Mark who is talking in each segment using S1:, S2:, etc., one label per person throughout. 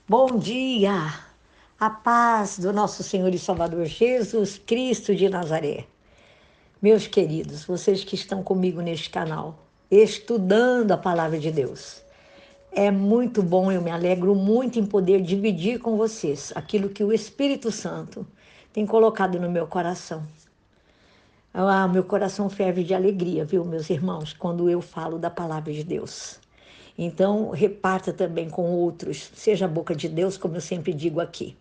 S1: Bom dia! A paz do nosso Senhor e Salvador Jesus Cristo de Nazaré. Meus queridos, vocês que estão comigo neste canal, estudando a palavra de Deus. É muito bom, eu me alegro muito em poder dividir com vocês aquilo que o Espírito Santo tem colocado no meu coração. Meu coração ferve de alegria, viu, meus irmãos, quando eu falo da palavra de Deus. Então, reparta também com outros, seja a boca de Deus, como eu sempre digo aqui.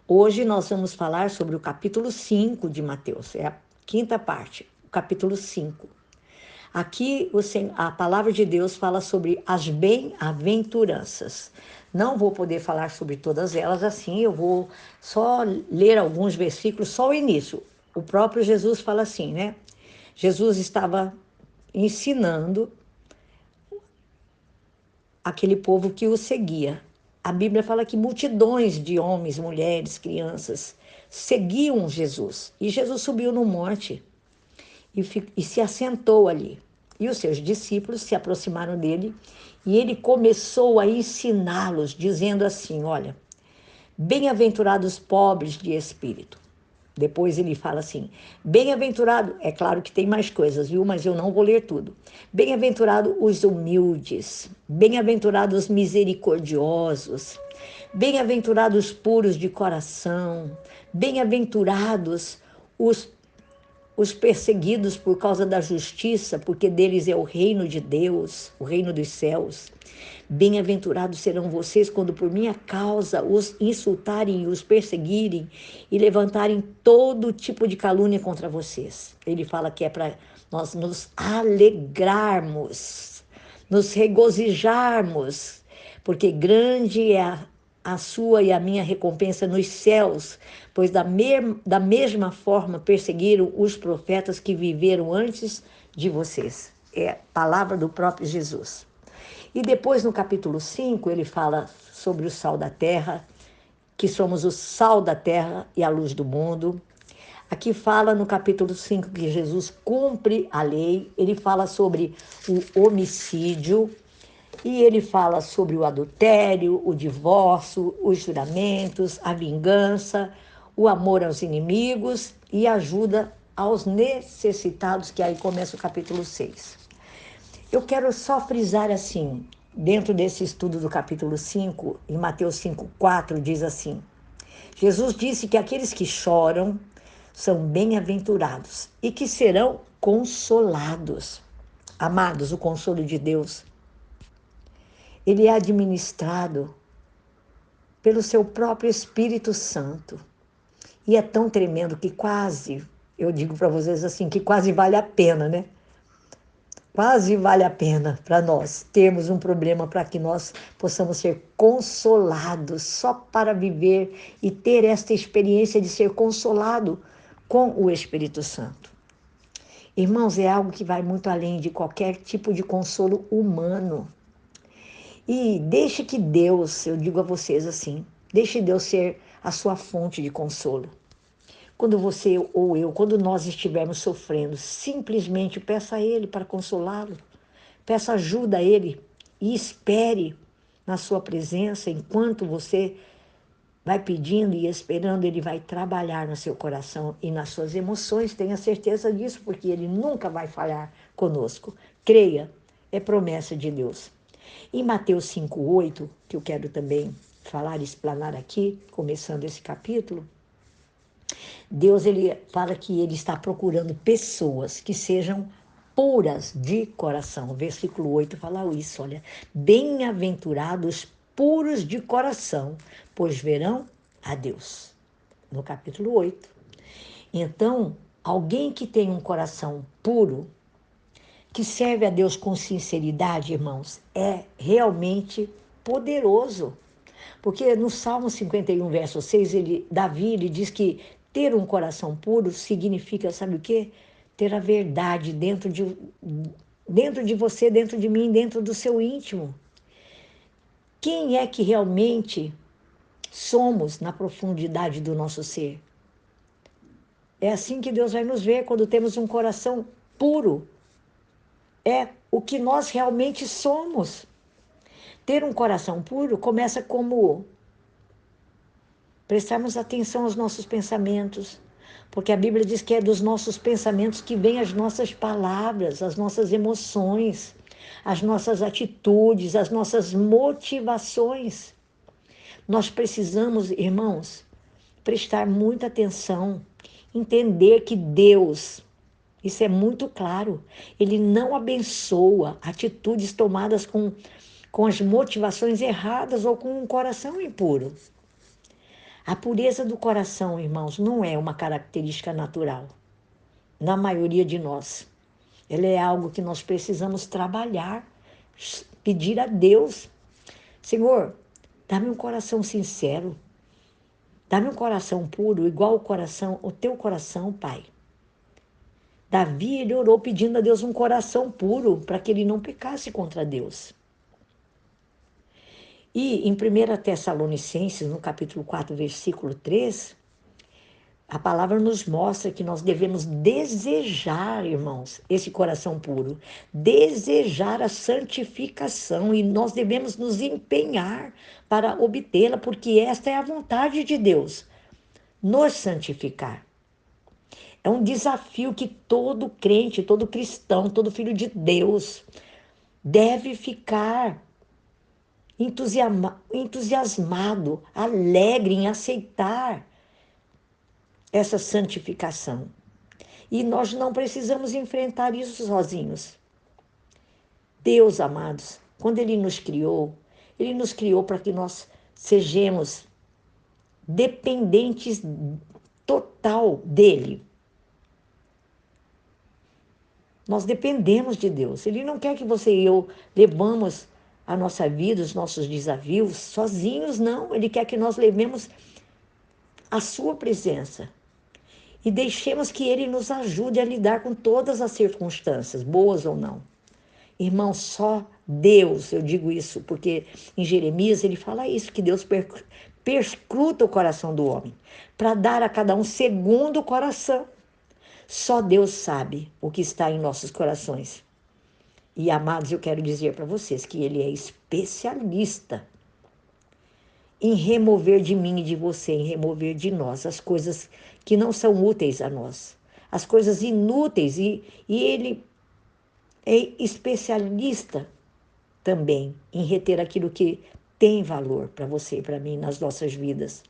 S1: Hoje nós vamos falar sobre o capítulo 5 de Mateus, é a quinta parte, o capítulo 5. Aqui a palavra de Deus fala sobre as bem-aventuranças. Não vou poder falar sobre todas elas assim, eu vou só ler alguns versículos, só o início. O próprio Jesus fala assim, né? Jesus estava ensinando aquele povo que o seguia. A Bíblia fala que multidões de homens, mulheres, crianças seguiam Jesus. E Jesus subiu no monte e se assentou ali. E os seus discípulos se aproximaram dele e ele começou a ensiná-los, dizendo assim: olha, bem-aventurados pobres de espírito. Depois ele fala assim: bem-aventurado, é claro que tem mais coisas, viu? Mas eu não vou ler tudo. Bem-aventurado os humildes, bem-aventurados os misericordiosos, bem-aventurados os puros de coração, bem-aventurados os os perseguidos por causa da justiça, porque deles é o reino de Deus, o reino dos céus. Bem-aventurados serão vocês quando por minha causa os insultarem e os perseguirem e levantarem todo tipo de calúnia contra vocês. Ele fala que é para nós nos alegrarmos, nos regozijarmos, porque grande é a sua e a minha recompensa nos céus, pois da mesma forma perseguiram os profetas que viveram antes de vocês. É palavra do próprio Jesus. E depois, no capítulo 5, ele fala sobre o sal da terra, que somos o sal da terra e a luz do mundo. Aqui fala no capítulo 5 que Jesus cumpre a lei, ele fala sobre o homicídio, e ele fala sobre o adultério, o divórcio, os juramentos, a vingança, o amor aos inimigos e ajuda aos necessitados, que aí começa o capítulo 6. Eu quero só frisar assim, dentro desse estudo do capítulo 5, em Mateus 5:4, diz assim: Jesus disse que aqueles que choram são bem-aventurados e que serão consolados. Amados, o consolo de Deus, ele é administrado pelo seu próprio Espírito Santo. E é tão tremendo que quase, eu digo para vocês assim, que quase vale a pena, né? Quase vale a pena para nós termos um problema para que nós possamos ser consolados só para viver e ter esta experiência de ser consolado com o Espírito Santo. Irmãos, é algo que vai muito além de qualquer tipo de consolo humano. E deixe que Deus, eu digo a vocês assim, deixe Deus ser a sua fonte de consolo. Quando você ou eu, quando nós estivermos sofrendo, simplesmente peça a Ele para consolá-lo. Peça ajuda a Ele e espere na sua presença enquanto você vai pedindo e esperando, Ele vai trabalhar no seu coração e nas suas emoções. Tenha certeza disso, porque Ele nunca vai falhar conosco. Creia, é promessa de Deus. Em Mateus 5:8, que eu quero também falar e explanar aqui, começando esse capítulo, Deus ele fala que ele está procurando pessoas que sejam puras de coração. O versículo 8 fala isso, olha, bem-aventurados puros de coração, pois verão a Deus. No capítulo 8. Então, alguém que tem um coração puro, que serve a Deus com sinceridade, irmãos, é realmente poderoso. Porque no Salmo 51, verso 6, Davi ele diz que ter um coração puro significa, sabe o quê? Ter a verdade dentro de você, dentro de mim, dentro do seu íntimo. Quem é que realmente somos na profundidade do nosso ser? É assim que Deus vai nos ver quando temos um coração puro. É o que nós realmente somos. Ter um coração puro começa como prestarmos atenção aos nossos pensamentos, porque a Bíblia diz que é dos nossos pensamentos que vêm as nossas palavras, as nossas emoções, as nossas atitudes, as nossas motivações. Nós precisamos, irmãos, prestar muita atenção, entender que Deus, isso é muito claro, Ele não abençoa atitudes tomadas com as motivações erradas ou com um coração impuro. A pureza do coração, irmãos, não é uma característica natural, na maioria de nós. Ela é algo que nós precisamos trabalhar, pedir a Deus: Senhor, dá-me um coração sincero, dá-me um coração puro, igual o teu coração, Pai. Davi, ele orou pedindo a Deus um coração puro, para que ele não pecasse contra Deus. E em 1 Tessalonicenses, no capítulo 4, versículo 3, a palavra nos mostra que nós devemos desejar, irmãos, esse coração puro, desejar a santificação, e nós devemos nos empenhar para obtê-la, porque esta é a vontade de Deus, nos santificar. É um desafio que todo crente, todo cristão, todo filho de Deus deve ficar entusiasmado, alegre em aceitar essa santificação. E nós não precisamos enfrentar isso sozinhos. Deus, amados, quando Ele nos criou para que nós sejamos dependentes total dEle. Nós dependemos de Deus. Ele não quer que você e eu levamos a nossa vida, os nossos desafios sozinhos, não. Ele quer que nós levemos a sua presença e deixemos que Ele nos ajude a lidar com todas as circunstâncias, boas ou não. Irmão, só Deus, eu digo isso porque em Jeremias ele fala isso, que Deus perscruta o coração do homem, para dar a cada um segundo o coração. Só Deus sabe o que está em nossos corações. E, amados, eu quero dizer para vocês que Ele é especialista em remover de mim e de você, em remover de nós as coisas que não são úteis a nós, as coisas inúteis, e Ele é especialista também em reter aquilo que tem valor para você e para mim nas nossas vidas.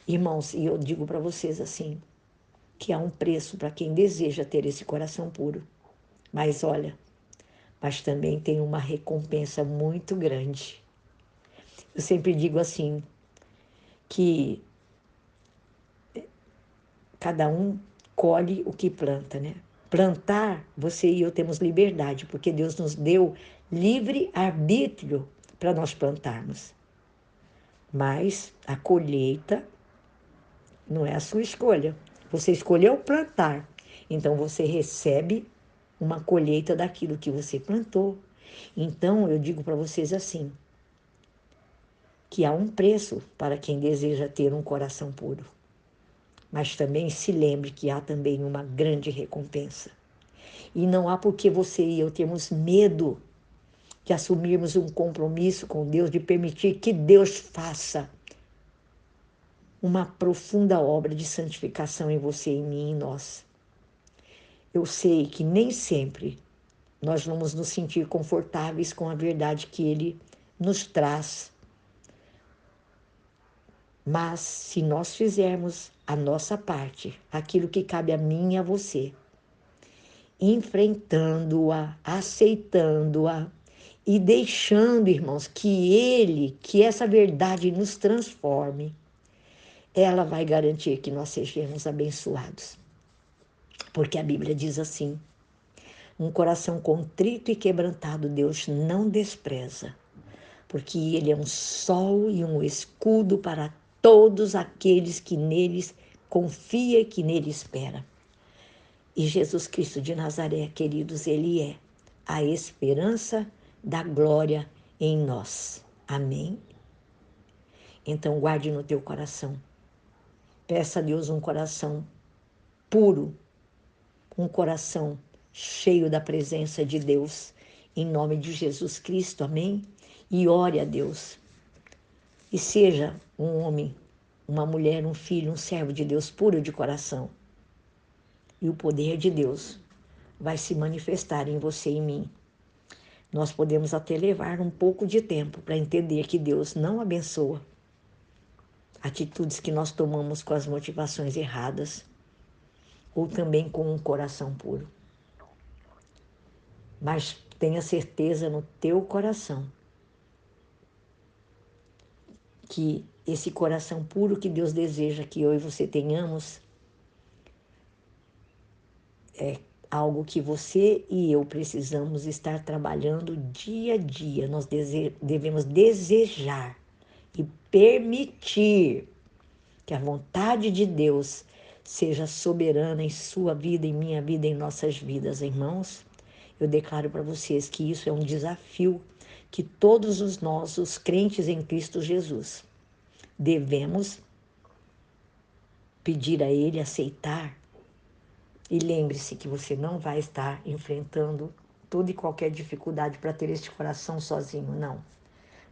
S1: Irmãos, e eu digo para vocês assim, que há um preço para quem deseja ter esse coração puro. Mas olha, mas também tem uma recompensa muito grande. Eu sempre digo assim, que cada um colhe o que planta, né? Plantar, você e eu temos liberdade, porque Deus nos deu livre arbítrio para nós plantarmos. Mas a colheita não é a sua escolha. Você escolheu plantar, então você recebe uma colheita daquilo que você plantou. Então eu digo para vocês assim, que há um preço para quem deseja ter um coração puro. Mas também se lembre que há também uma grande recompensa. E não há por que você e eu termos medo de assumirmos um compromisso com Deus, de permitir que Deus faça uma profunda obra de santificação em você, em mim e em nós. Eu sei que nem sempre nós vamos nos sentir confortáveis com a verdade que Ele nos traz. Mas se nós fizermos a nossa parte, aquilo que cabe a mim e a você, enfrentando-a, aceitando-a e deixando, irmãos, que essa verdade nos transforme, ela vai garantir que nós sejamos abençoados. Porque a Bíblia diz assim, um coração contrito e quebrantado Deus não despreza, porque Ele é um sol e um escudo para todos aqueles que neles confia e que nele espera. E Jesus Cristo de Nazaré, queridos, Ele é a esperança da glória em nós. Amém? Então guarde no teu coração. Peça a Deus um coração puro, um coração cheio da presença de Deus, em nome de Jesus Cristo, amém? E ore a Deus. E seja um homem uma mulher, um filho, um servo de Deus puro de coração. E o poder de Deus vai se manifestar em você e em mim. Nós podemos até levar um pouco de tempo para entender que Deus não abençoa atitudes que nós tomamos com as motivações erradas ou também com um coração puro. Mas tenha certeza no teu coração que esse coração puro que Deus deseja que eu e você tenhamos é algo que você e eu precisamos estar trabalhando dia a dia. Nós devemos desejar e permitir que a vontade de Deus seja soberana em sua vida, em minha vida, em nossas vidas, irmãos. Eu declaro para vocês que isso é um desafio que todos nós, os crentes em Cristo Jesus, devemos pedir a Ele, aceitar. E lembre-se que você não vai estar enfrentando toda e qualquer dificuldade para ter este coração sozinho, não.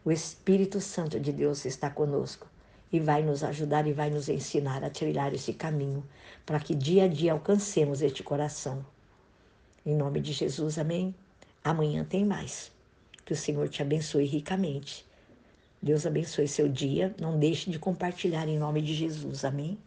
S1: O Espírito Santo de Deus está conosco e vai nos ajudar e vai nos ensinar a trilhar esse caminho para que dia a dia alcancemos este coração. Em nome de Jesus, amém? Amanhã tem mais. Que o Senhor te abençoe ricamente. Deus abençoe seu dia. Não deixe de compartilhar em nome de Jesus, amém?